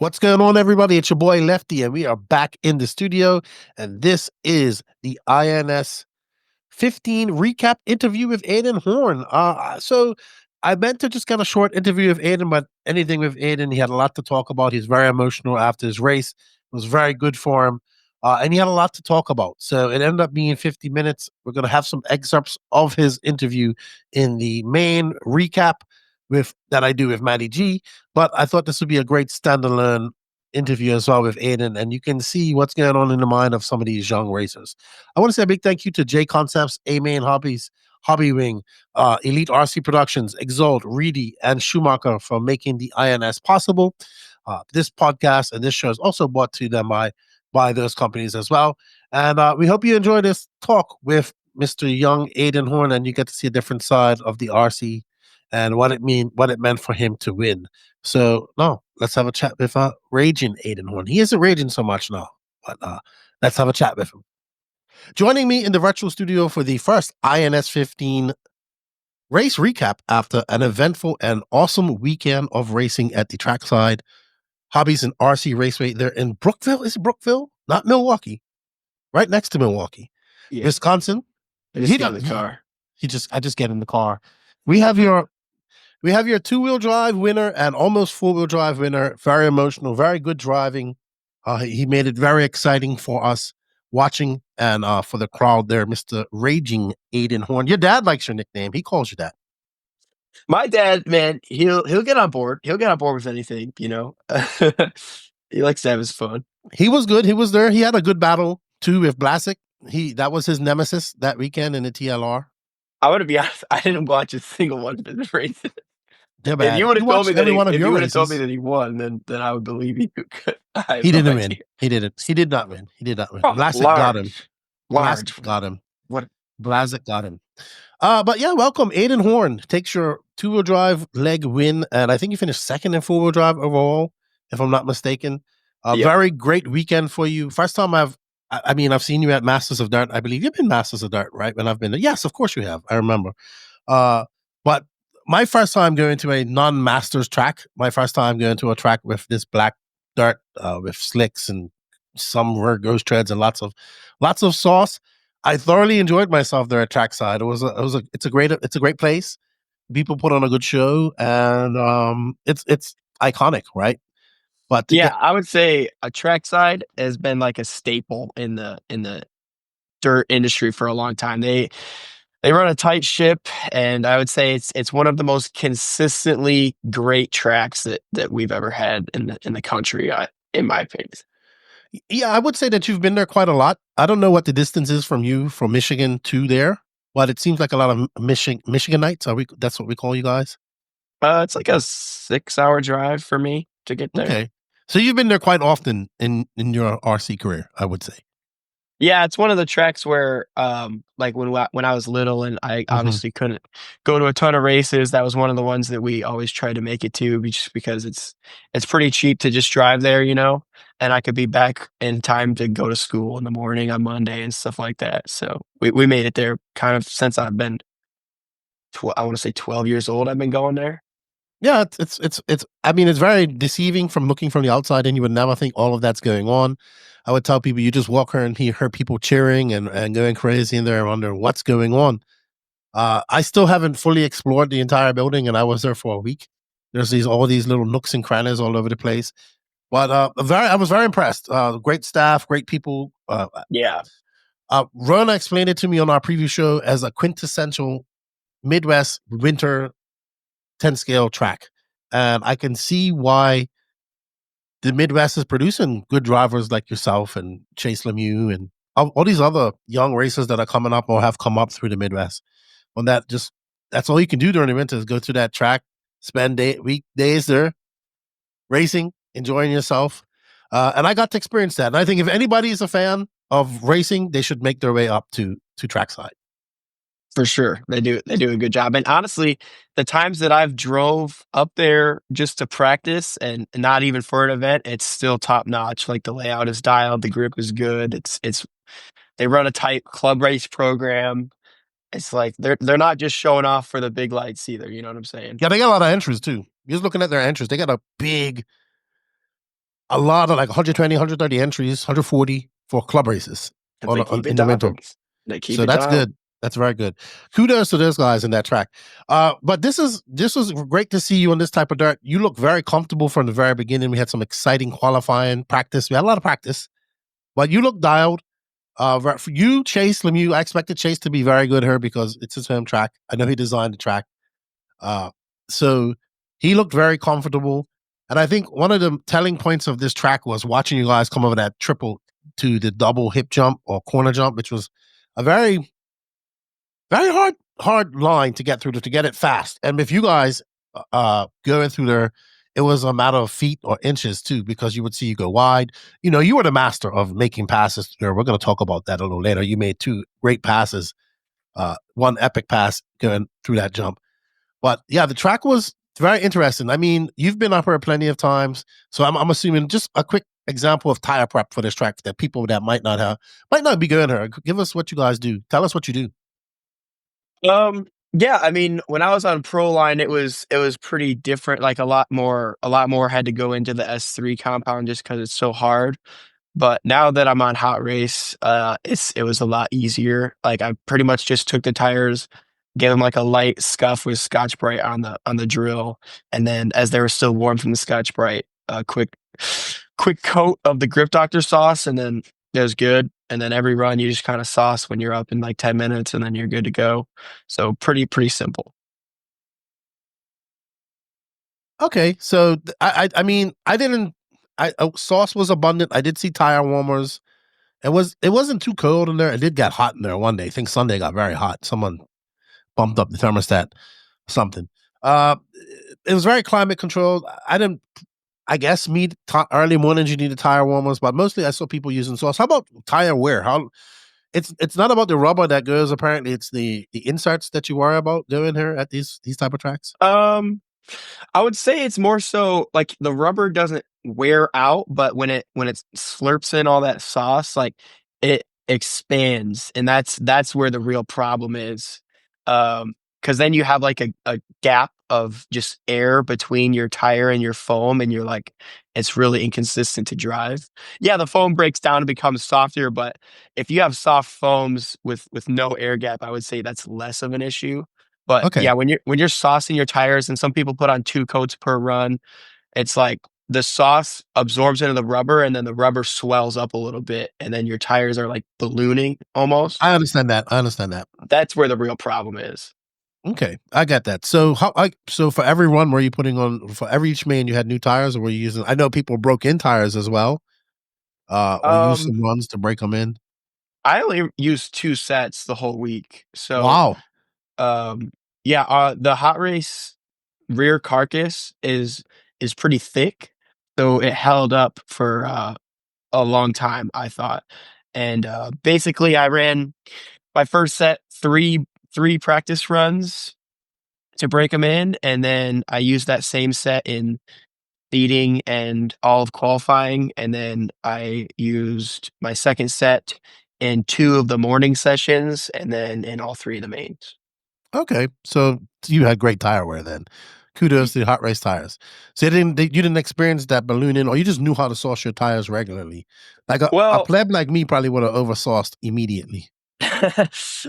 What's going on, everybody? It's your boy Lefty, and we are back in the studio. And this is the INS15 recap interview with Aydin Horne. So I meant to just get a short interview with Aiden, but anything with Aiden, he had a lot to talk about. He's very emotional after his race. It was very good for him. And he had a lot to talk about. So it ended up being 50 minutes. We're going to have some excerpts of his interview in the main recap that I do with Matty G. But I thought this would be a great standalone interview as well with Aiden, and you can see what's going on in the mind of some of these young racers. I want to say a big thank you to JConcepts, Hobbies, Hobby Wing, Elite RC Productions, Exalt, Reedy, and Schumacher for making the INS possible. This podcast and this show is also brought to them by those companies as well. And we hope you enjoy this talk with Mr. Young Aydin Horne, and you get to see a different side of the RC and what it meant for him to win. So no, let's have a chat with raging Aydin Horne. He isn't raging so much now, but let's have a chat with him. Joining me in the virtual studio for the first INS15 race recap after an eventful and awesome weekend of racing at the TrackSide Hobbies and RC Raceway. They're in Brookville. Is it Brookville? Not Milwaukee. Right next to Milwaukee. Yeah. Wisconsin. I just get in the car. I just get in the car. We have your two-wheel drive winner and almost four-wheel drive winner. Very emotional, very good driving. He made it very exciting for us watching and for the crowd there, Mr. Raging Aydin Horne. Your dad likes your nickname. He calls you that. My dad, man, he'll get on board. He'll get on board with anything, you know. He likes to have his fun. He was good. He was there. He had a good battle too with Blasek. That was his nemesis that weekend in the TLR. I want to be honest, I didn't watch a single one of his races. Yeah, if you would have told me that he won, then I would believe you. He didn't win. He didn't. He did not win. He did not win. Oh, Blasek got him. Blasek got him. What? Blasek got him. But yeah, welcome. Aydin Horne takes your two-wheel drive leg win, and I think you finished second in four-wheel drive overall, if I'm not mistaken. Yep. Very great weekend for you. First time I've seen you at Masters of Dirt. I believe you've been Masters of Dirt, right? When I've been there. Yes, of course you have. I remember. But my first time going to a non-Masters track, my first time going to a track with this black dirt with slicks and some ghost treads and lots of sauce. I thoroughly enjoyed myself there at TrackSide. It's a great place. People put on a good show, and it's iconic, right? But I would say a TrackSide has been like a staple in the dirt industry for a long time. They run a tight ship, and I would say it's one of the most consistently great tracks that we've ever had in the country, in my opinion. Yeah, I would say that you've been there quite a lot. I don't know what the distance is from Michigan to there, but it seems like a lot of Michiganites. That's what we call you guys? It's like a 6-hour drive for me to get there. Okay. So you've been there quite often in your RC career, I would say. Yeah, it's one of the tracks where, like when I was little and I obviously couldn't go to a ton of races, that was one of the ones that we always tried to make it to, just because it's pretty cheap to just drive there, you know, and I could be back in time to go to school in the morning on Monday and stuff like that. So we made it there kind of since I've been, I want to say 12 years old. I've been going there. Yeah, it's very deceiving from looking from the outside, and you would never think all of that's going on. I would tell people, you just walk here and hear people cheering and going crazy in there and wonder what's going on. I still haven't fully explored the entire building, and I was there for a week. There's all these little nooks and crannies all over the place. But I was very impressed. Great staff, great people. Rona explained it to me on our preview show as a quintessential Midwest winter 10-scale track. And I can see why the Midwest is producing good drivers like yourself and Chase Lemieux and all these other young racers that are coming up or have come up through the Midwest. That's all you can do during the winter is go to that track, spend weekdays there racing, enjoying yourself. And I got to experience that. And I think if anybody is a fan of racing, they should make their way up to TrackSide. For sure. They do a good job. And honestly, the times that I've drove up there just to practice and not even for an event, it's still top notch. Like the layout is dialed, the grip is good. They run a tight club race program. It's like they're not just showing off for the big lights either. You know what I'm saying? Yeah, they got a lot of entries too. You're just looking at their entries. They got a big a lot of like 120, 130 entries, 140 for club races If they keep it in the winter. dialed, they keep So it that's dialed. good. That's very good. Kudos to those guys in that track. But this was great to see you on this type of dirt. You look very comfortable from the very beginning. We had some exciting qualifying practice. We had a lot of practice, but you look dialed. For you, Chase Lemieux, I expected Chase to be very good here because it's his home track. I know he designed the track. Uh, so he looked very comfortable. And I think one of the telling points of this track was watching you guys come over that triple to the double hip jump or corner jump, which was a very, very hard line to get through to get it fast. And if you guys going through there, it was a matter of feet or inches too, because you would see you go wide. You know, you were the master of making passes there. We're going to talk about that a little later. You made two great passes, one epic pass going through that jump. But yeah, the track was very interesting. I mean, you've been up here plenty of times, so I'm assuming just a quick example of tire prep for this track that people that might not be going here. Give us what you guys do. Tell us what you do. Yeah, I mean, when I was on Pro Line, it was pretty different. Like a lot more had to go into the S3 compound just because it's so hard. But now that I'm on Hot Race, it was a lot easier. Like I pretty much just took the tires, gave them like a light scuff with Scotch Brite on the drill, and then as they were still warm from the Scotch Brite, a quick coat of the Grip Doctor sauce, and then it was good. And then every run you just kind of sauce when you're up in like 10 minutes, and then you're good to go. So pretty simple. Okay, so I mean I didn't. Sauce was abundant. I did see tire warmers. It wasn't too cold in there. It did get hot in there one day. I think Sunday got very hot. Someone bumped up the thermostat, something. Uh, it was very climate controlled. I didn't. I guess early mornings you need the tire warmers, but mostly I saw people using sauce. How about tire wear? How it's not about the rubber that goes. Apparently, it's the inserts that you worry about doing here at these type of tracks. Um, I would say it's more so like the rubber doesn't wear out, but when it slurps in all that sauce, like it expands, and that's where the real problem is. Because then you have like a gap of just air between your tire and your foam, and you're like, it's really inconsistent to drive. Yeah, the foam breaks down and becomes softer, but if you have soft foams with no air gap, I would say that's less of an issue. But Okay, yeah, when you're saucing your tires, and some people put on 2 coats per run, it's like the sauce absorbs into the rubber, and then the rubber swells up a little bit, and then your tires are like ballooning almost. I understand that. I understand that. That's where the real problem is. Okay, I get that. So so for every run, were you putting on for every each main you had new tires, or were you using? I know people broke in tires as well, or used Um, some runs to break them in. I only used 2 sets the whole week. So, Wow. um, yeah, the hot race rear carcass is pretty thick, so it held up for, a long time, I thought. And basically, I ran my first set three practice runs to break them in, and then I used that same set in seeding and all of qualifying, and then I used my second set in 2 of the morning sessions, and then in all 3 of the mains. Okay, so you had great tire wear then. Kudos to the hot race tires. So you didn't experience that ballooning, or you just knew how to sauce your tires regularly. Like a Well, pleb like me probably would have oversauced immediately.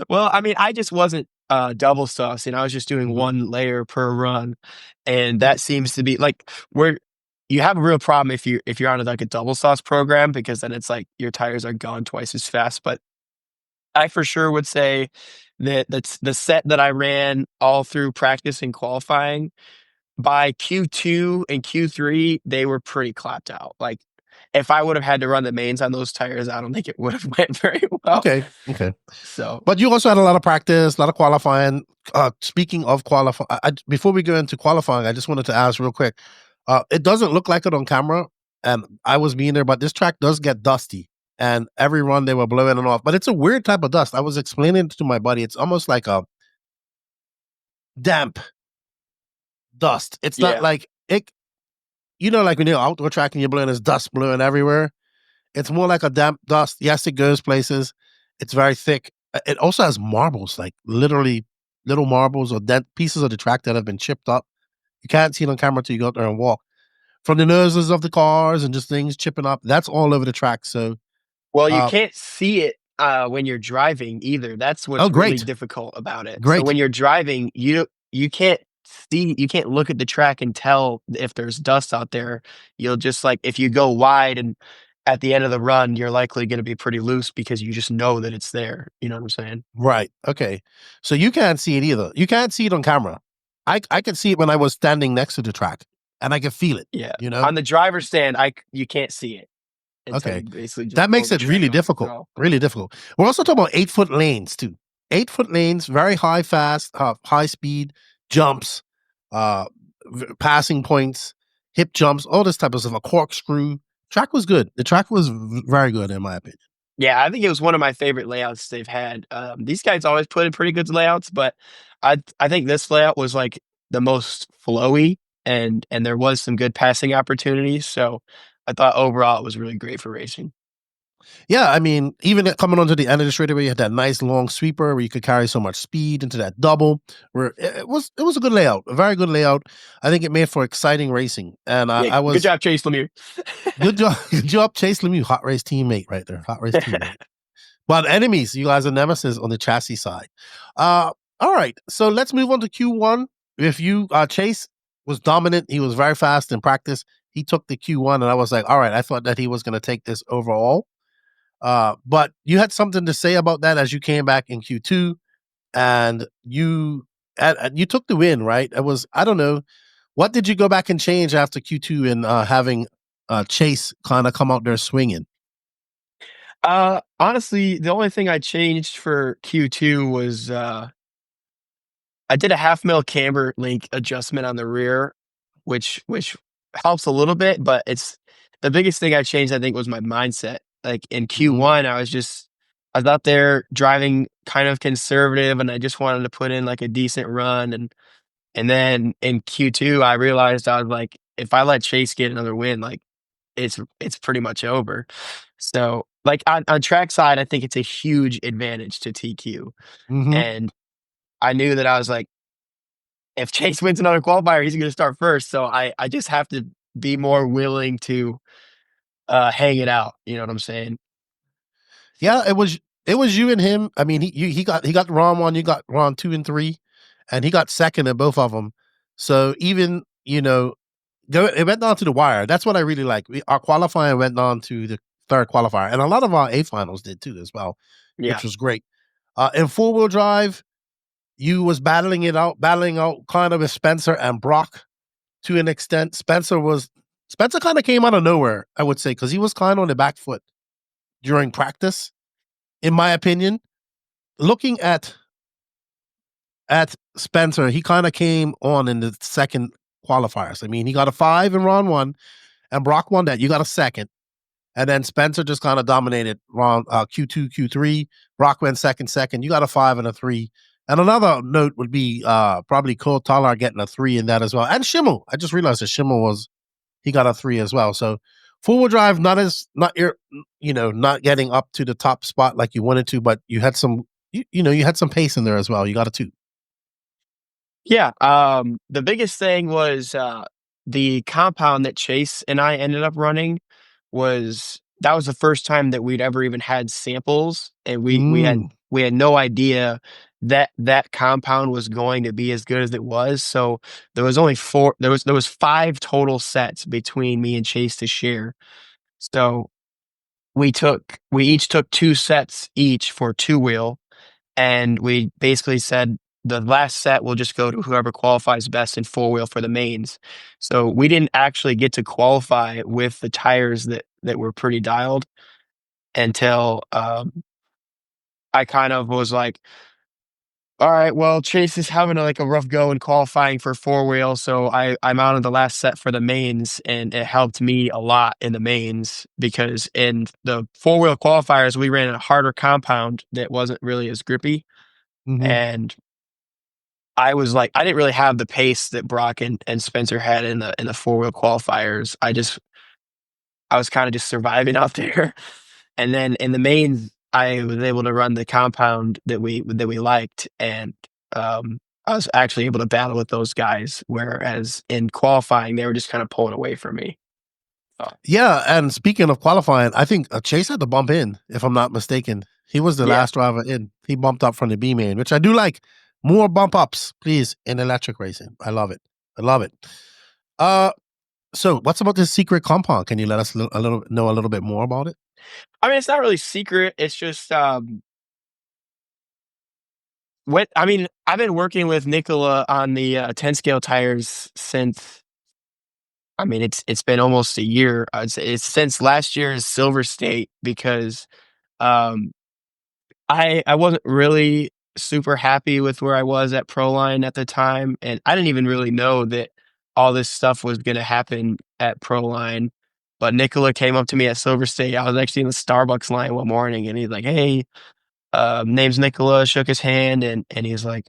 well, I mean, I just wasn't, double saucing, I was just doing Mhm. 1 layer per run, and that seems to be like, where you have a real problem if you're on, like, a double sauce program, because then it's like your tires are gone twice as fast. But I for sure would say that that's the set that I ran all through practice and qualifying. By Q2 and Q3, they were pretty clapped out. Like, if I would have had to run the mains on those tires, I don't think it would have went very well. Okay, okay. So, But you also had a lot of practice, a lot of qualifying. Speaking of qualifying, before we go into qualifying, I just wanted to ask real quick. It doesn't look like it on camera, and I was being there, but this track does get dusty. And every run they were blowing it off, but it's a weird type of dust. I was explaining it to my buddy. It's almost like a damp dust. It's not yeah. like it. You know, like when you're outdoor track and you're blowing this dust blowing everywhere. It's more like a damp dust. Yes, it goes places. It's very thick. It also has marbles, like literally little marbles or dead pieces of the track that have been chipped up. You can't see it on camera till you go out there and walk. from the noses of the cars and just things chipping up. That's all over the track. So, Well, you uh, can't see it, when you're driving either. That's oh, what's really great, difficult about it. So great. when you're driving, you can't you can't look at the track and tell if there's dust out there. You'll just like if you go wide and at the end of the run, you're likely gonna be pretty loose because you just know that it's there. You know what I'm saying? Right. Okay. So you can't see it either. You can't see it on camera. I could see it when I was standing next to the track, and I could feel it. Yeah. You know. On the driver's stand, you can't see it until Okay. you basically just That pull makes the it really track off and difficult. go. Really difficult. We're also talking about 8-foot lanes too. 8-foot lanes, very high, fast, high speed jumps, uh, passing points, hip jumps, all this type of stuff. A corkscrew. Track was good. The track was very good in my opinion. Yeah, I think it was one of my favorite layouts they've had. These guys always put in pretty good layouts, but I think this layout was like the most flowy and there was some good passing opportunities. So I thought overall it was really great for racing. Yeah, I mean, even coming onto the end of the straightaway, you had that nice long sweeper where you could carry so much speed into that double. Where it was a good layout, a very good layout. I think it made for exciting racing, and Yeah, I good was job, Chase Lemieux. good job, good job, Chase Lemieux, hot race teammate right there, hot race teammate. But enemies, you guys are nemesis on the chassis side. Uh, all right, so let's move on to Q1. If you Chase was dominant, he was very fast in practice. He took the Q1, and I was like, all right, I thought that he was going to take this overall. But you had something to say about that as you came back in Q2, and you took the win, right? It was I don't know what did you go back and change after Q2 and having Chase kind of come out there swinging. Honestly, the only thing I changed for Q2 was I did a half mil camber link adjustment on the rear, which helps a little bit, but it's the biggest thing I changed, I think, was my mindset. Like in Hmm. Q1, I was out there driving kind of conservative and I just wanted to put in like a decent run and then in Q2 I realized I was like, if I let Chase get another win, like it's pretty much over. So like on track side, I think it's a huge advantage to TQ. Hmm. And I knew that I was like, if Chase wins another qualifier, he's gonna start first. So I just have to be more willing to hang it out. You know what I'm saying? Yeah, it was you and him. I mean, he got round one, you got round two and three, and he got second in both of them. So even it went down to the wire. That's what I really like. Our qualifying went on to the third qualifier, and a lot of our A finals did too as well, Yeah. which was great. In 4-wheel drive, you was battling out kind of with Spencer and Brock to an extent. Spencer kind of came out of nowhere, I would say, because he was kind of on the back foot during practice, in my opinion. Looking at Spencer, he kind of came on in the second qualifiers. I mean, he got a 5 in round one, and Brock won that. You got a second. And then Spencer just kind of dominated round Q2, Q3. Brock went second. You got a 5 and a 3. And another note would be probably Cole Talar getting a 3 in that as well. And Schimmel. I just realized that he got a 3 as well. So 4-wheel drive, not getting up to the top spot like you wanted to, but you had you had some pace in there as well. You got a 2. Yeah. The biggest thing was the compound that Chase and I ended up running was that was the first time that we'd ever even had samples, and Mm. we had no idea that that compound was going to be as good as it was. So there was only four. There was five total sets between me and Chase to share. So we each took two sets each for two wheel, and we basically said the last set will just go to whoever qualifies best in four wheel for the mains. So we didn't actually get to qualify with the tires that were pretty dialed until I kind of was like, all right, well, Chase is having like a rough go in qualifying for four wheel, so I mounted the last set for the mains, and it helped me a lot in the mains because in the four wheel qualifiers we ran a harder compound that wasn't really as grippy, Hmm. and I was like, I didn't really have the pace that Brock and Spencer had in the four wheel qualifiers. I was kind of just surviving out there. And then in the mains, I was able to run the compound that we liked, and um, I was actually able to battle with those guys, whereas in qualifying, they were just kind of pulling away from me. Oh, Yeah, and speaking of qualifying, I think Chase had to bump in, if I'm not mistaken. He was the yeah. last driver in. He bumped up from the B main, which I do like. More bump ups, please, in electric racing. I love it. I love it. Uh, so what's about this secret compound? Can you let us a little know a little bit more about it? I mean, it's not really secret. It's just what I mean. I've been working with Nicola on the 10 scale tires since. I mean, it's been almost a year. I'd say it's since last year's Silver State because um, I wasn't really super happy with where I was at Proline at the time, and I didn't even really know that all this stuff was gonna happen at Proline. But Nicola came up to me at Silver State. I was actually in the Starbucks line one morning, and he's like, "Hey, name's Nicola." Shook his hand, and he's like,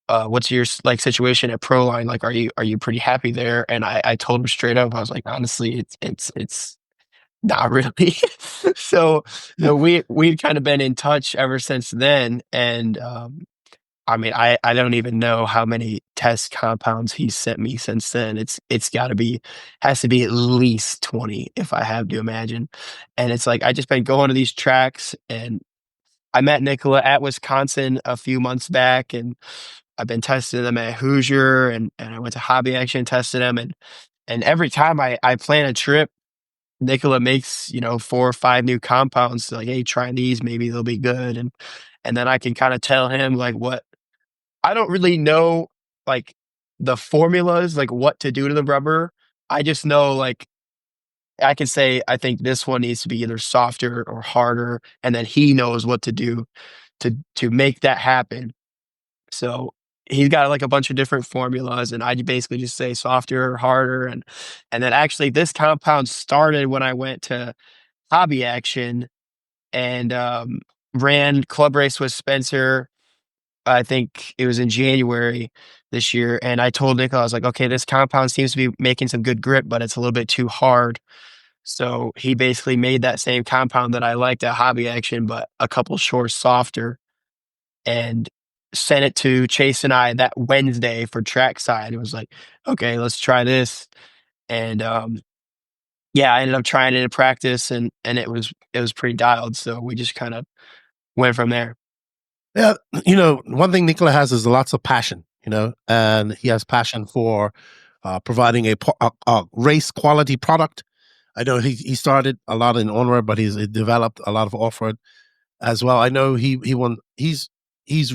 "What's your like situation at Proline? Like, are you pretty happy there?" And I told him straight up. I was like, "Honestly, it's not really." So, we've kind of been in touch ever since then, and, I mean, I don't even know how many test compounds he's sent me since then. It's gotta be has to be at least 20 if I have to imagine, and it's like, I just been going to these tracks, and I met Nicola at Wisconsin a few months back, and I've been testing them at Hoosier, and I went to Hobby Action and tested them, and every time I plan a trip, Nicola makes, 4 or 5 new compounds, like, "Hey, try these, maybe they'll be good," and then I can kinda tell him, like, what I don't really know, like, the formulas, like, what to do to the rubber. I just know, like, I can say, "I think this one needs to be either softer or harder," and then he knows what to do to make that happen. So, he's got, like, a bunch of different formulas, and I basically just say softer or harder, and then actually this compound started when I went to Hobby Action and, ran club race with Spencer. I think it was in January this year, and I told Nick, I was like, "Okay, this compound seems to be making some good grip, but it's a little bit too hard." So, he basically made that same compound that I liked at Hobby Action, but a couple shores softer, and sent it to Chase and I that Wednesday for trackside. It was like, "Okay, let's try this." And, yeah, I ended up trying it in practice, and it was pretty dialed, so we just kind of went from there. Yeah, one thing Nicola has is lots of passion, and he has passion for providing a race quality product. I know he started a lot in on-road, but he's developed a lot of off-road as well. I know he won. He's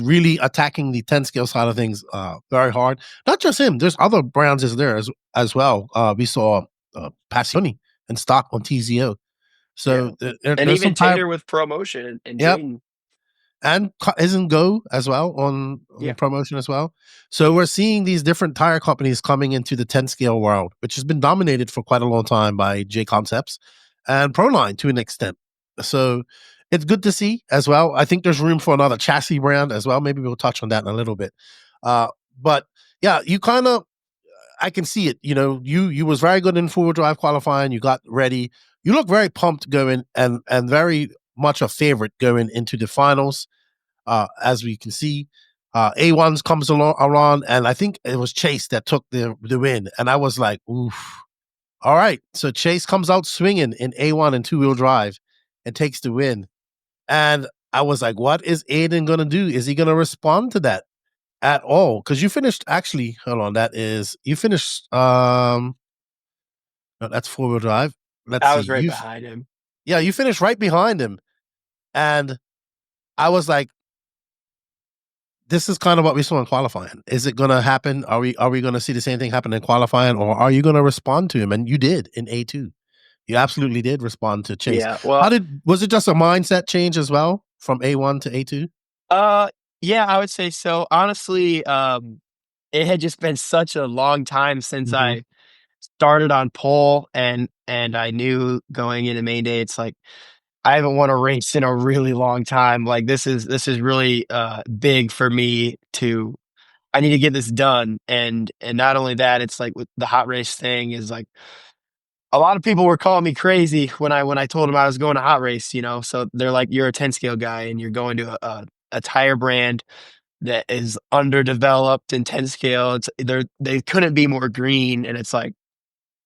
really attacking the 10 scale side of things very hard. Not just him. There's other brands is there as well. We saw Passioni and stock on TZO. Yeah. So And there's even some tire. Tater with promotion and Yep, Jaden. and isn't Go as well on Yeah. promotion as well. So we're seeing these different tire companies coming into the 10 scale world, which has been dominated for quite a long time by JConcepts and Proline to an extent. So it's good to see as well. I think there's room for another chassis brand as well. Maybe we'll touch on that in a little bit. Uh, but yeah, you kind of I can see it. You was very good in 4-wheel drive qualifying. You got ready. You look very pumped going and very much a favorite going into the finals. As we can see, A1s comes along around, and I think it was Chase that took the win. And I was like, oof. All right. So Chase comes out swinging in A1 and 2-wheel drive and takes the win. And I was like, what is Aiden gonna do? Is he gonna respond to that at all? Because you finished actually, hold on, you finished no, that's 4-wheel drive. Let's I see. was right behind him. Yeah, you finished right behind him. And I was like, this is kind of what we saw in qualifying. Is it gonna happen? Are we gonna see the same thing happen in qualifying, or are you gonna respond to him? And you did in A2. You absolutely did respond to Chase. Yeah, well, Was it just a mindset change as well from A1 to A2? uh, yeah, I would say so. Honestly, it had just been such a long time since Mm-hmm. I started on pole, and I knew going into main day, it's like, I haven't won a race in a really long time. Like, this is really, big for me to I need to get this done, and not only that, it's like with the hot race thing is like a lot of people were calling me crazy when I told them I was going to hot race, so they're like, "You're a 10 scale guy and you're going to a tire brand that is underdeveloped in 10 scale. They couldn't be more green, and it's like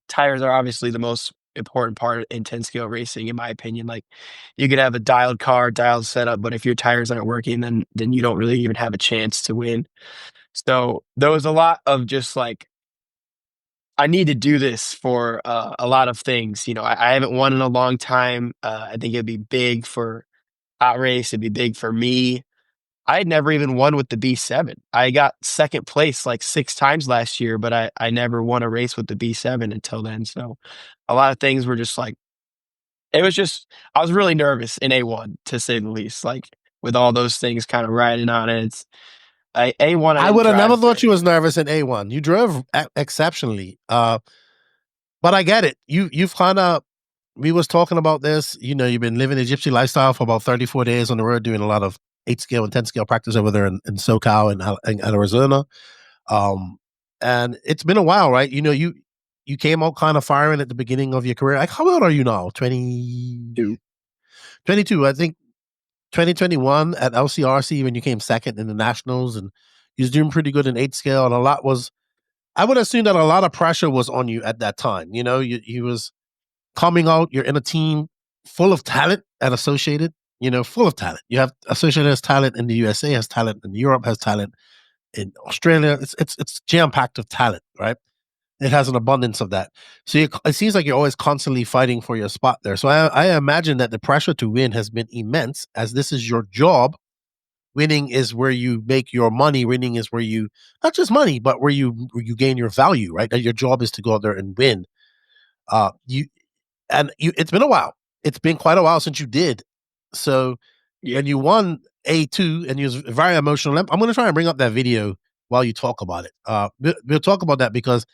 tires are obviously the most important part in 10 scale racing, in my opinion. Like you could have a dialed car, dialed setup, but if your tires aren't working, then you don't really even have a chance to win. So there was a lot of just like I need to do this for a lot of things. I haven't won in a long time. I think it'd be big for Hot Race. It'd be big for me. I had never even won with the B7. I got second place like 6 times last year, but I never won a race with the B7 until then. So a lot of things were just like, it was just, I was really nervous in A1 to say the least. Like with all those things kind of riding on it. A1, I I didn't would have never drive thought very you was good. nervous in A1. You drove exceptionally. But I get it. You've kind of we was talking about this. You've been living a gypsy lifestyle for about 34 days on the road, doing a lot of 8 scale and 10 scale practice over there in SoCal and Arizona. Um, and it's been a while, right? You came out kind of firing at the beginning of your career. Like, how old are you now? 20, Dude. 22. I think 2021 at LCRC when you came second in the nationals, and you was doing pretty good in 8 scale. And I would assume that a lot of pressure was on you at that time. You was coming out, you're in a team full of talent at Associated, full of talent. You have Associated has talent in the USA, has talent in Europe, has talent in Australia. It's jam packed of talent, right? It has an abundance of that. So it seems like you're always constantly fighting for your spot there. So I imagine that the pressure to win has been immense, as this is your job. Winning is where you make your money. Winning is where you not just money, but where you gain your value, right? Your job is to go out there and win. You and you. It's been a while. It's been quite a while since you did. So Yeah. when you won A2 and you was very emotional, I'm going to try and bring up that video while you talk about it. We'll talk about that because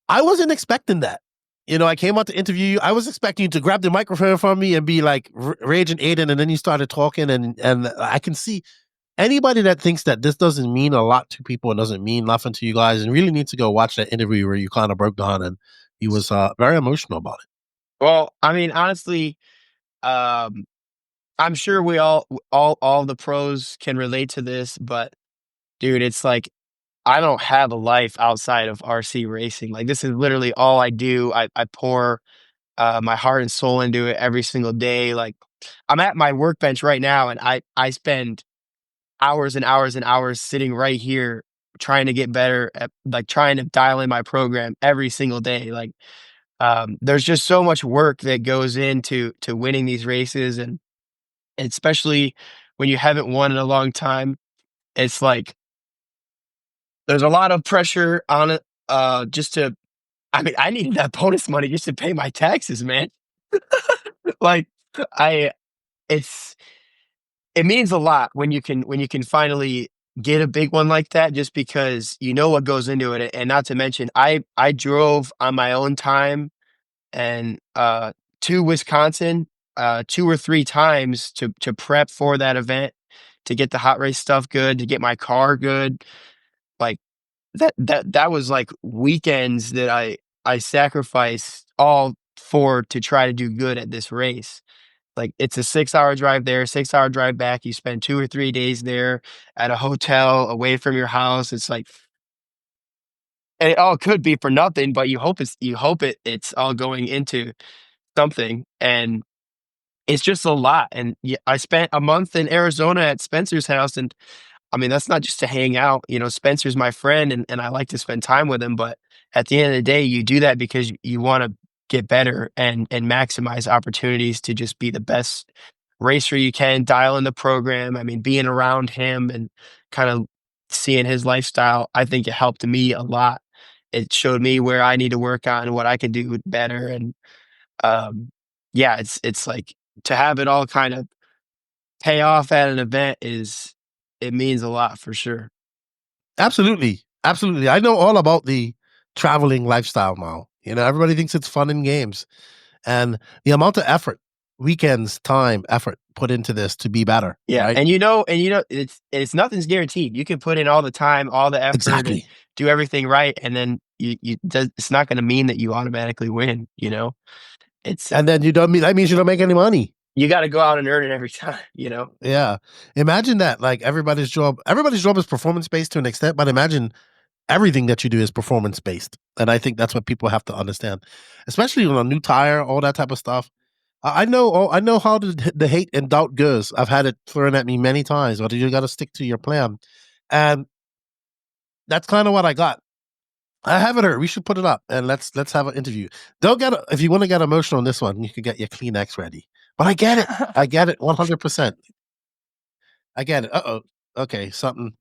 I wasn't expecting that. I came out to interview you. I was expecting you to grab the microphone from me and be like raging Aiden, and then you started talking, and I can see anybody that thinks that this doesn't mean a lot to people and doesn't mean nothing to you guys, and really need to go watch that interview where you kind of broke down and he was very emotional about it. Well, I mean, honestly, um, I'm sure we all the pros can relate to this, but dude, it's like I don't have a life outside of RC racing. Like this is literally all I do. I pour my heart and soul into it every single day. Like I'm at my workbench right now, and I spend hours and hours and hours sitting right here trying to get better at like trying to dial in my program every single day. Like there's just so much work that goes into winning these races, and especially when you haven't won in a long time, it's like there's a lot of pressure on it. Just to, I mean, I needed that bonus money just to pay my taxes, man. Like, I, it's, it means a lot when you can finally get a big one like that, just because you know what goes into it, and not to mention, I drove on my own time and to Wisconsin 2 or 3 times to prep for that event, to get the hot race stuff good, to get my car good. Like that was like weekends that I sacrificed all for to try to do good at this race. Like it's a 6 hour drive there, 6 hour drive back. You spend 2 or 3 days there at a hotel away from your house. It's like and it all could be for nothing, but you hope it's all going into something. And it's just a lot. And yeah, I spent a month in Arizona at Spencer's house, and I mean, that's not just to hang out. Spencer's my friend, and I like to spend time with him. But at the end of the day, you do that because you want to get better and maximize opportunities to just be the best racer you can, dial in the program. I mean, being around him and kind of seeing his lifestyle, I think it helped me a lot. It showed me where I need to work on and what I can do better. And um, yeah, it's like to have it all kind of pay off at an event is it means a lot for sure. Absolutely, absolutely. I know all about the traveling lifestyle now. Everybody thinks it's fun and games, and the amount of effort, weekends, time, effort put into this to be better, Yeah, right? and it's nothing's guaranteed. You can put in all the time, all the effort, and Exactly. do everything right, and then it's not going to mean that you automatically win. It's And then you don't mean that means you don't make any money. you got to go out and earn it every time, you know? Yeah. Imagine that. Like everybody's job is performance based to an extent, but imagine everything that you do is performance based. And I think that's what people have to understand, especially on a new tire, all that type of stuff. I know how the hate and doubt goes. I've had it thrown at me many times, but you got to stick to your plan. And that's kind of what I got. I haven't heard. We should put it up and let's have an interview. Don't get if you want to get emotional on this one, you can get your Kleenex ready. But I get it. I get it 100%. I get it. Uh-oh. Okay, something.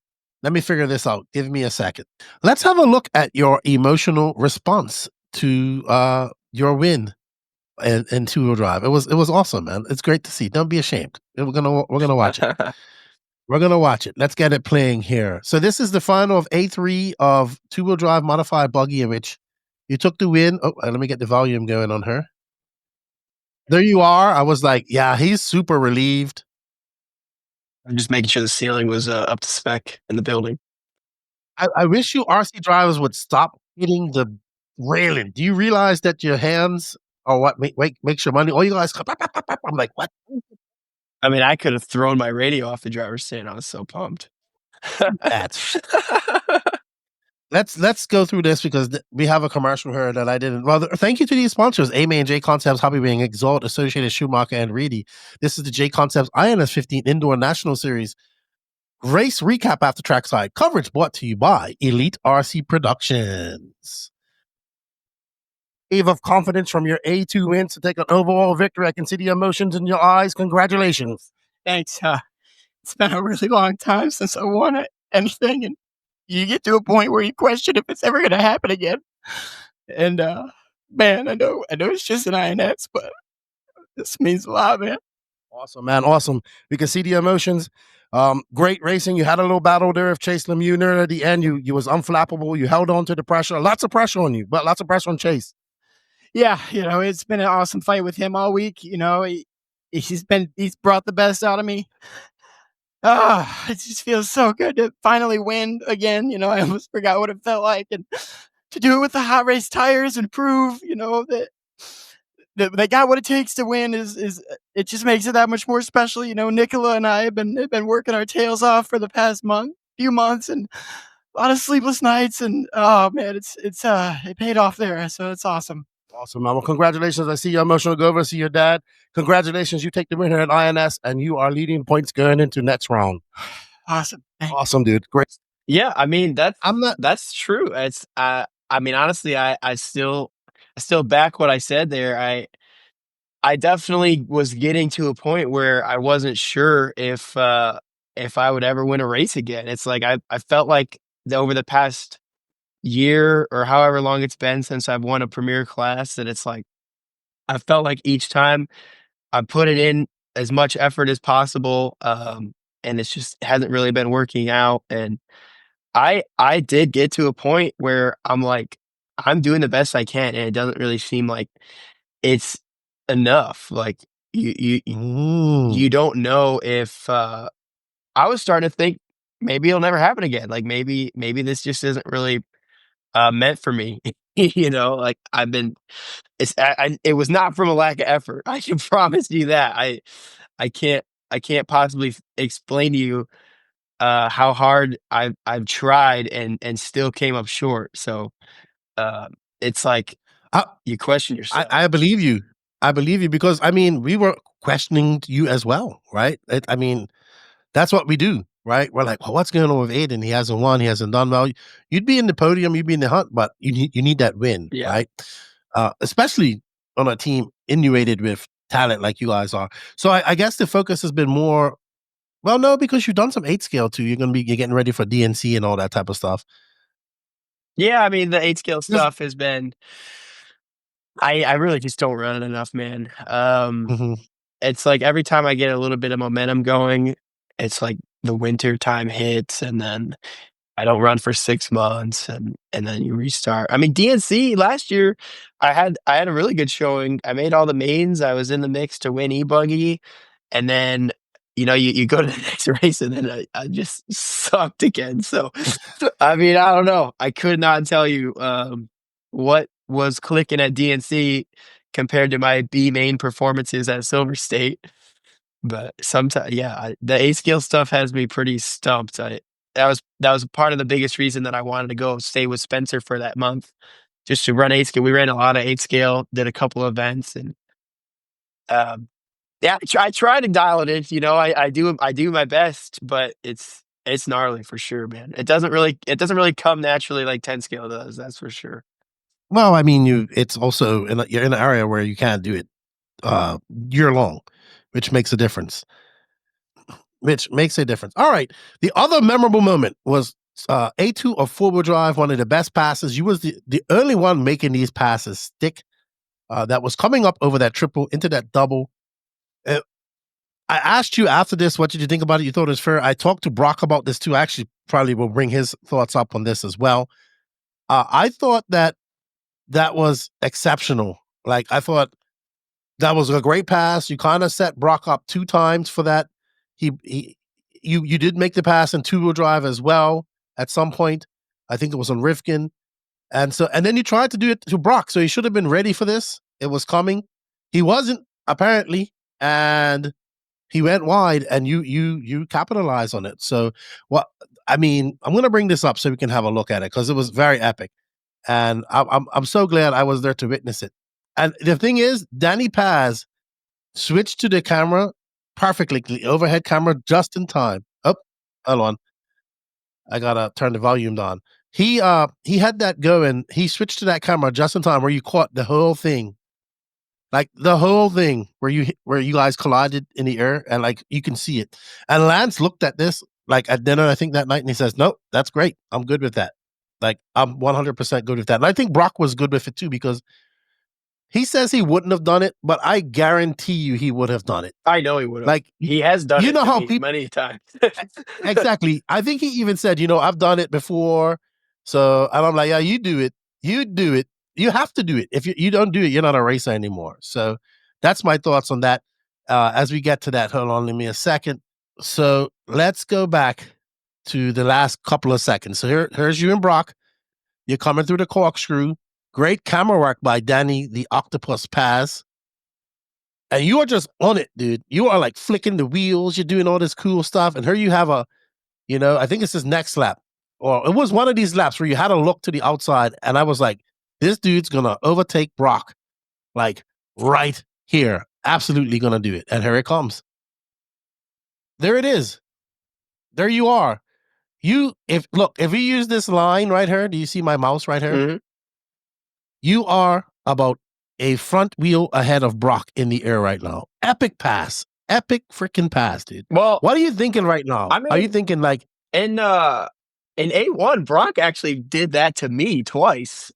Let me figure this out. Give me a second. Let's have a look at your emotional response to your win in two-wheel drive. It was awesome, man. It's great to see. Don't be ashamed. We're gonna watch it. We're gonna watch it. Let's get it playing here. So this is the final of A3 of two-wheel drive modified buggy in which you took the win. Oh, let me get the volume going on her. There you are. I was like, yeah, he's super relieved. I'm just making sure the ceiling was up to spec in the building. I wish you RC drivers would stop hitting the railing. Do you realize that your hands are what makes your money? All you guys, I'm like, what? I mean, I could have thrown my radio off the driver's seat. I was so pumped. That. Let's go through this because we have a commercial here that I didn't. Well, thank you to these sponsors: Amy and JConcepts Hobby Ring, Exalt, Associated Schumacher, and Reedy. This is the JConcepts INS15 Indoor National Series race recap after trackside coverage brought to you by Elite RC Productions. Wave of confidence from your A2 wins to take an overall victory. I can see the emotions in your eyes. Congratulations. Thanks. It's been a really long time since I won anything, and you get to a point where you question if it's ever going to happen again. And man, I know it's just an INS, but this means a lot, man. Awesome, man. Awesome. We can see the emotions. Great racing. You had a little battle there with Chase Lemieux near at the end. You was unflappable. You held on to the pressure. Lots of pressure on you, but lots of pressure on Chase. Yeah, it's been an awesome fight with him all week. He's brought the best out of me. It just feels so good to finally win again. I almost forgot what it felt like, and to do it with the hot race tires and prove, that they got what it takes to win is it just makes it that much more special. Nicola and I have been working our tails off for the past few months, and a lot of sleepless nights, and oh man, it paid off there, so it's awesome. Awesome, man. Well, congratulations. I see you're emotional. Go over to see your dad. Congratulations. You take the win here at INS, and you are leading points going into next round. Awesome. Awesome, dude. Great. Yeah, I mean I'm not. that's true. It's I mean honestly, I still back what I said there. I definitely was getting to a point where I wasn't sure if I would ever win a race again. It's like I felt like over the past year or however long it's been since I've won a premier class, that it's like I felt like each time I put it in as much effort as possible, and it's just hasn't really been working out. And I did get to a point where I'm like, I'm doing the best I can, and it doesn't really seem like it's enough. Like you don't know if I was starting to think maybe it'll never happen again. Like maybe this just isn't really meant for me. Like it was not from a lack of effort. I can promise you that. I can't I can't possibly explain to you how hard I've tried and still came up short. So uh, it's like I, you question yourself. I believe you. I believe you because I mean we were questioning you as well, right? I mean that's what we do, right? We're like, well, what's going on with Aiden? He hasn't won. He hasn't done well. You'd be in the podium. You'd be in the hunt, but you need that win, Yeah. right? Especially on a team inundated with talent like you guys are. So I guess the focus has been more. Well, no, because you've done some 8 scale too. You're getting ready for DNC and all that type of stuff. Yeah, I mean the 8 scale Just stuff has been. I really just don't run it enough, man. mhm. It's like every time I get a little bit of momentum going, it's like the winter time hits, and then I don't run for 6 months, and then you restart. I mean, DNC last year, I had a really good showing. I made all the mains. I was in the mix to win e-buggy, and then, you go to the next race, and then I just sucked again. So, I mean, I don't know. I could not tell you, what was clicking at DNC compared to my B main performances at Silver State. But sometimes, yeah, the A scale stuff has me pretty stumped. That was part of the biggest reason that I wanted to go stay with Spencer for that month, just to run 8 scale. We ran a lot of 8 scale, did a couple of events, and um, yeah, I try to dial it in. I do my best, but it's gnarly for sure, man. It doesn't really come naturally like 10 scale does. That's for sure. Well, I mean, it's also you're in an area where you can't do it uh year long, which makes a difference. Which makes a difference. All right. The other memorable moment was A2 of four-wheel drive, one of the best passes. You was the only one making these passes stick. That was coming up over that triple into that double. Uh, I asked you after this, what did you think about it? You thought it was fair. I talked to Brock about this too. I actually probably will bring his thoughts up on this as well. I thought that was exceptional. Like I thought that was a great pass. You kind of set Brock up 2 times for that. He you did make the pass in two-wheel drive as well at some point. I think it was on Rifkin. And then you tried to do it to Brock. So he should have been ready for this. It was coming. He wasn't, apparently, and he went wide and you capitalized on it. So what I mean, I'm gonna bring this up so we can have a look at it because it was very epic. And I'm so glad I was there to witness it. And the thing is, Danny Paz switched to the camera perfectly, the overhead camera, just in time. Oh, hold on, I gotta turn the volume down. He had that going. He switched to that camera just in time, where you caught the whole thing, like the whole thing, where you guys collided in the air, and like you can see it. And Lance looked at this like at dinner, I think that night, and he says, "Nope, that's great. I'm good with that. Like I'm 100% good with that." And I think Brock was good with it too because he says he wouldn't have done it, but I guarantee you he would have done it. I know he would have. Like, He has done you it know to how me people many times. exactly. I think he even said, I've done it before. So, and I'm like, yeah, you do it. You do it. You have to do it. If you don't do it, you're not a racer anymore. So that's my thoughts on that. As we get to that, hold on, give me a second. So let's go back to the last couple of seconds. So here's you and Brock. You're coming through the corkscrew. Great camera work by Danny, the Octopus Paz. And you are just on it, dude. You are like flicking the wheels. You're doing all this cool stuff. And here you have I think it's his next lap. Or it was one of these laps where you had to look to the outside. And I was like, this dude's going to overtake Brock, like right here. Absolutely going to do it. And here it comes. There it is. There you are. If you use this line right here, do you see my mouse right here? Mhm. You are about a front wheel ahead of Brock in the air right now. Epic pass. Epic freaking pass, dude. Well, What are you thinking right now? I Are you mean, thinking like, in A1, Brock actually did that to me twice.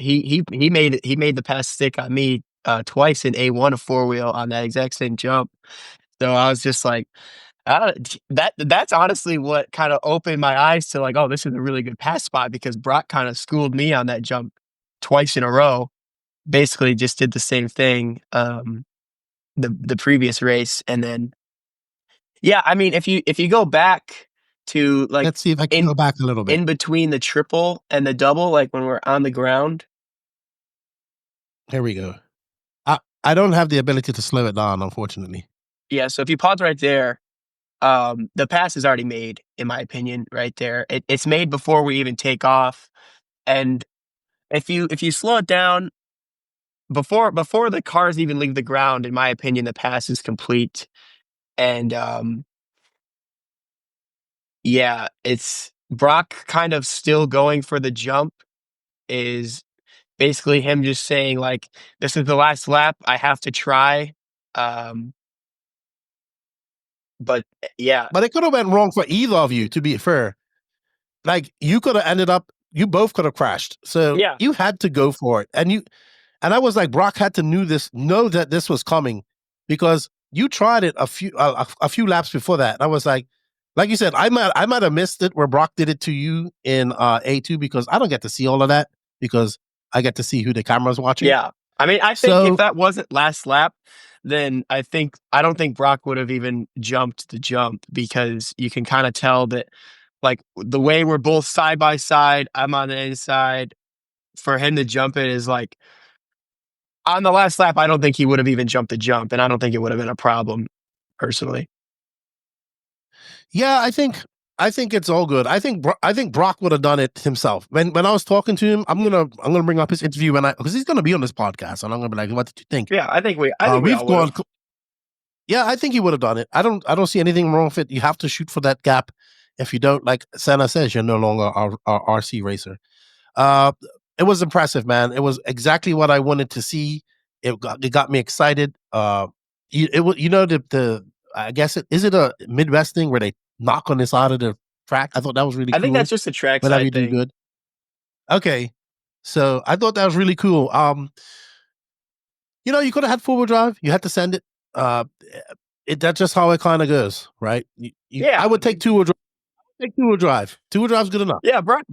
He made the pass stick on me twice in A1, a four wheel on that exact same jump. So I was just like, that's honestly what kind of opened my eyes to like, oh, this is a really good pass spot because Brock kind of schooled me on that jump twice in a row. Basically, just did the same thing the previous race, and then yeah, I mean, if you go back to like let's see if I can in go back a little bit. in between the triple and the double, like when we're on the ground. Here we go. I don't have the ability to slow it down, unfortunately. Yeah, so if you pause right there, the pass is already made, in my opinion, right there. It's made before we even take off. And if you slow it down before the cars even leave the ground, in my opinion, the pass is complete. And yeah, it's Brock kind of still going for the jump is basically him just saying like, "This is the last lap. I have to try." Um, but yeah, But it could have went wrong for either of you, to be fair. Like you could have ended up, you both could have crashed. So yeah, you had to go for it. And I was like, Brock had to know that this was coming because you tried it a few laps before that. And I was like you said, I might have missed it where Brock did it to you in A2 because I don't get to see all of that because I get to see who the camera's watching. yeah. I mean, I think if So, that wasn't last lap, then I don't think Brock would have even jumped the jump because you can kind of tell that like the way we're both side by side, I'm on the inside. For him to jump it is like on the last lap, I don't think he would have even jumped the jump, and I don't think it would have been a problem. personally. Yeah, I think it's all good. I think Brock would have done it himself. When I was talking to him, I'm gonna bring up his interview because he's gonna be on this podcast, and I'm gonna be like, "What did you think?" Yeah, I think we We've all would gone. have. Yeah, I think he would have done it. I don't see anything wrong with it. You have to shoot for that gap. If you don't, like Santa says, you're no longer our RC racer. Uh, it was impressive, man. It was exactly what I wanted to see. It got me excited. It was, you know, the I guess is it a Midwest thing where they knock on the side of the track? I thought that was really I think that's cool. just a Whenever you trackside do thing. good. Okay, so I thought that was really cool. You know, you could have had 4-wheel drive. You had to send it. Uh, that's just how it kind of goes, right? I Yeah, would take 2-wheel drive. Take 2-wheel drive. 2-wheel drive's good enough. yeah, Brock.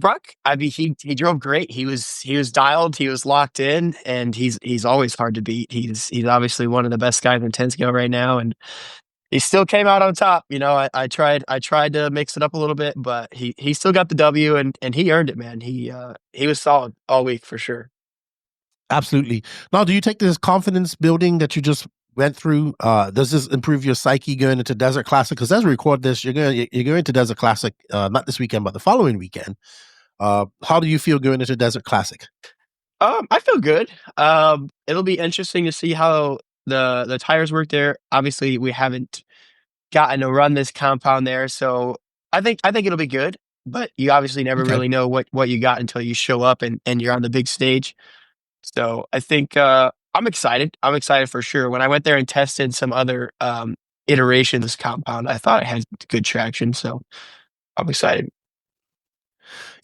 I mean, he drove great. He was dialed. He was locked in, and he's always hard to beat. He's obviously one of the best guys in 10 scale right now, and he still came out on top. You know, I tried to mix it up a little bit, but he still got the W, and he earned it, man. He was solid all week for sure. Absolutely. Now, do you take this confidence building that you just went through? Does this improve your psyche going into Desert Classic? Because as we record this, you're going to Desert Classic not this weekend, but the following weekend. How do you feel going into Desert Classic? I feel good. It'll be interesting to see how the tires work there. Obviously, we haven't gotten to run this compound there, so I think it'll be good. But you obviously never Okay. really know what you got until you show up and you're on the big stage. So I think I'm excited. I'm excited for sure. When I went there and tested some other iterations of this compound, I thought it had good traction. So I'm excited.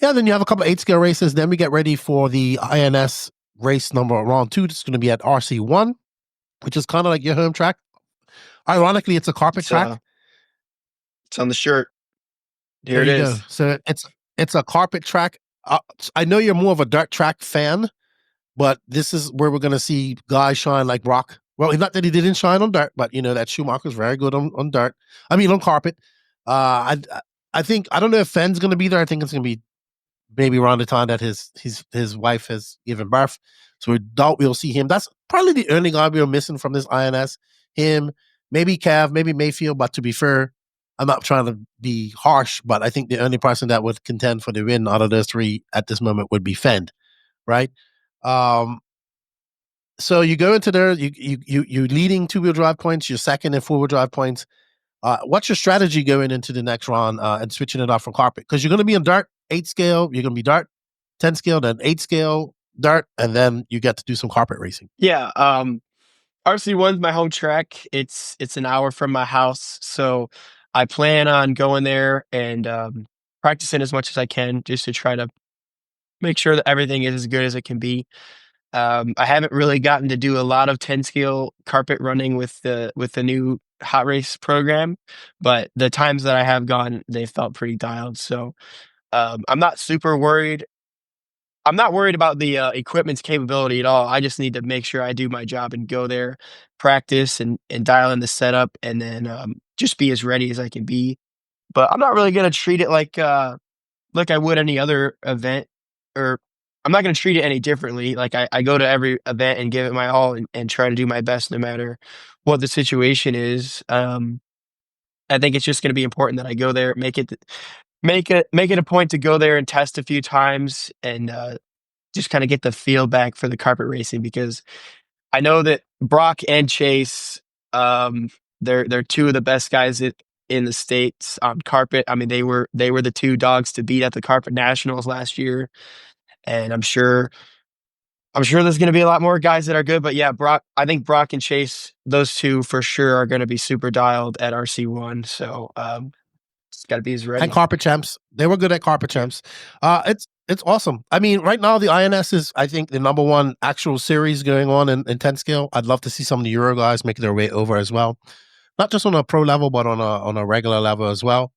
Yeah, then you have a couple of 8-scale races. Then we get ready for the INS race number round 2. It's going to be at RC1, which is kind of like your home track. Ironically, it's a carpet It's track. it's on the shirt. Here There it you go. is. So it's a carpet track. I know you're more of a dirt track fan, but this is where we're going to see guys shine like Brock. Well, not that he didn't shine on dirt, but you know that Schumacher's very good on dirt. I mean on carpet. I think I don't know if Fenn's going to be there. I think it's going to be maybe around the time that his wife has given birth. So we doubt we'll see him. That's probably the only guy we're missing from this INS. Him, maybe Cav, maybe Mayfield. But to be fair, I'm not trying to be harsh, but I think the only person that would contend for the win out of those three at this moment would be Fend, right? Um, so you go into there, you leading 2-wheel drive points, you're second in 4-wheel drive points. What's your strategy going into the next round and switching it off from carpet? Because you're going to be in dirt 8 scale, you're going to be dirt 10 scale, then 8 scale dirt, and then you get to do some carpet racing. Yeah. RC1's my home track. It's an hour from my house, so I plan on going there and practicing as much as I can just to try to make sure that everything is as good as it can be. I haven't really gotten to do a lot of 10 scale carpet running with the new hot race program, but the times that I have gone, they felt pretty dialed. So I'm not super worried. I'm not worried about the equipment's capability at all. I just need to make sure I do my job and go there, practice and dial in the setup, and then just be as ready as I can be. But I'm not really gonna treat it like I would any other event, or I'm not gonna treat it any differently. Like I go to every event and give it my all and try to do my best no matter what the situation is. I think it's just gonna be important that I go there, make it a point to go there and test a few times and just kind of get the feel back for the carpet racing because I know that Brock and Chase, um, they're two of the best guys in the states on carpet. I mean, they were the two dogs to beat at the Carpet Nationals last year, and I'm sure there's going to be a lot more guys that are good. But yeah, Brock, I think Brock and Chase, those two for sure are going to be super dialed at RC1. So just got to be as And ready. carpet champs. They were good at carpet Yeah. champs. It's awesome. I mean, right now the INS is, I think, the number one actual series going on in 10 scale. I'd love to see some of the Euro guys make their way over as well. Not just on a pro level, but on a regular level as well.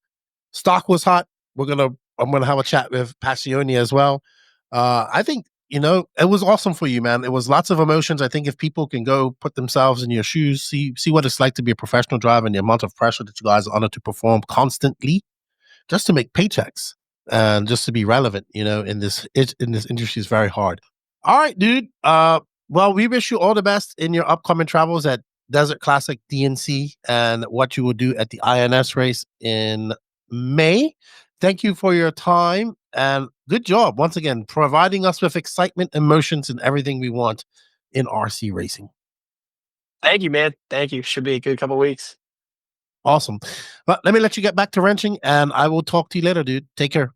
Stock was hot. I'm gonna have a chat with Passioni as well. I think it was awesome for you, man. It was lots of emotions. I think if people can go put themselves in your shoes, see what it's like to be a professional driver and the amount of pressure that you guys are under to perform constantly, just to make paychecks and just to be relevant, in this industry is very hard. All right, dude. Well, we wish you all the best in your upcoming travels at Desert Classic DNC and what you will do at the INS race in May. Thank you for your time and good job once again providing us with excitement, emotions, and everything we want in RC racing. Thank you, man. Thank you. Should be a good couple weeks. Awesome. But let me let you get back to wrenching, and I will talk to you later, dude. Take care.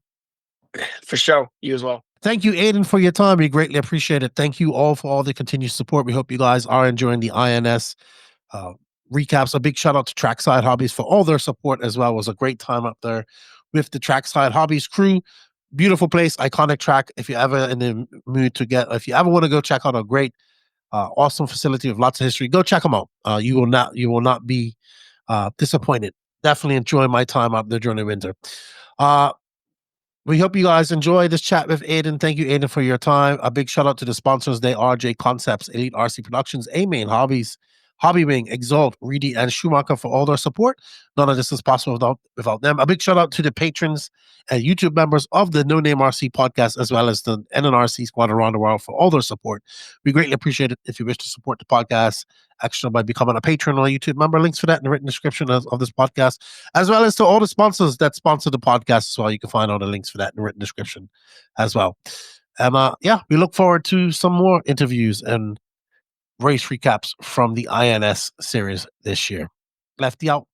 For sure. You as well. Thank you, Aiden, for your time. We greatly appreciate it. Thank you all for all the continued support. We hope you guys are enjoying the INS recaps. A big shout out to TrackSide Hobbies for all their support as well. It was a great time up there with the TrackSide Hobbies crew. Beautiful place, iconic track. If you're ever in the mood to if you ever want to go check out a great, awesome facility with lots of history, go check them out. You will not be disappointed. Definitely enjoy my time up there during the winter. We hope you guys enjoy this chat with Aiden. Thank you, Aiden, for your time. A big shout out to the sponsors. They are JConcepts, Elite RC Productions, A-Main Hobbies, Hobby Wing, Exalt, Reedy, and Schumacher for all their support. None of this is possible without them. A big shout out to the patrons and YouTube members of the No Name RC podcast, as well as the NNRC squad around the world for all their support. We greatly appreciate it. If you wish to support the podcast extra by becoming a patron or a YouTube member, links for that in the written description of this podcast, as well as to all the sponsors that sponsor the podcast as well. You can find all the links for that in the written description as well. And yeah, we look forward to some more interviews and race recaps from the INS series this year. Lefty out.